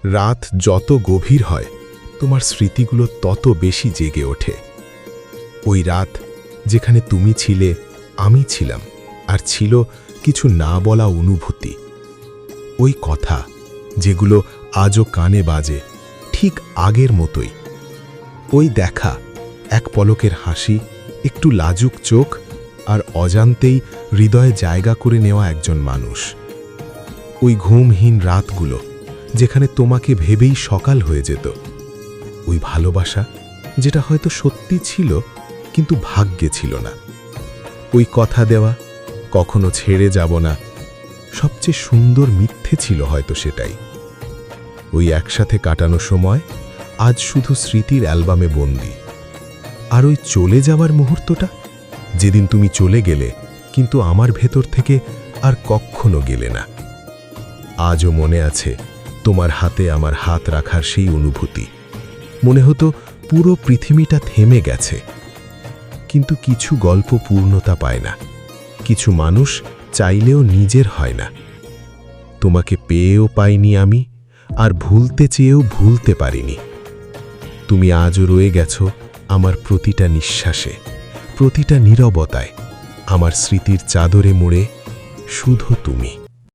রাত যত গভীর হয় তোমার স্মৃতিগুলো তত বেশি জেগে ওঠে। ওই রাত যেখানে তুমি ছিলে, আমি ছিলাম, আর ছিল কিছু না বলা অনুভূতি। ওই কথা যেগুলো আজও কানে বাজে, ঠিক আগের মতোই। ওই দেখা, এক পলকের হাসি, একটু লাজুক চোখ, আর অজান্তেই হৃদয়ে জায়গা করে নেওয়া একজন মানুষ। ওই ঘুমহীন রাতগুলো যেখানে তোমাকে ভেবেই সকাল হয়ে যেত। ওই ভালোবাসা যেটা হয়তো সত্যি ছিল কিন্তু ভাগ্যে ছিল না। ওই কথা দেওয়া, কখনো ছেড়ে যাব না, সবচেয়ে সুন্দর মিথ্যে ছিল হয়তো সেটাই। ওই একসাথে কাটানো সময় আজ শুধু স্মৃতির অ্যালবামে বন্দী। আর ওই চলে যাওয়ার মুহূর্তটা, যেদিন তুমি চলে গেলে কিন্তু আমার ভেতর থেকে আর কখনো গেলে না। আজও মনে আছে তোমার হাতে আমার হাত রাখার সেই অনুভূতি। মনে হতো পুরো পৃথিবীটা থেমে গেছে। কিন্তু কিছু গল্প পূর্ণতা পায় না, কিছু মানুষ চাইলেও নিজের হয় না। তোমাকে পেয়েও পাইনি আমি, আর ভুলতে চেয়েও ভুলতে পারিনি। তুমি আজও রয়ে গেছো আমার প্রতিটা নিঃশ্বাসে, প্রতিটা নীরবতায়, আমার স্মৃতির চাদরে মুড়ে শুধু তুমি।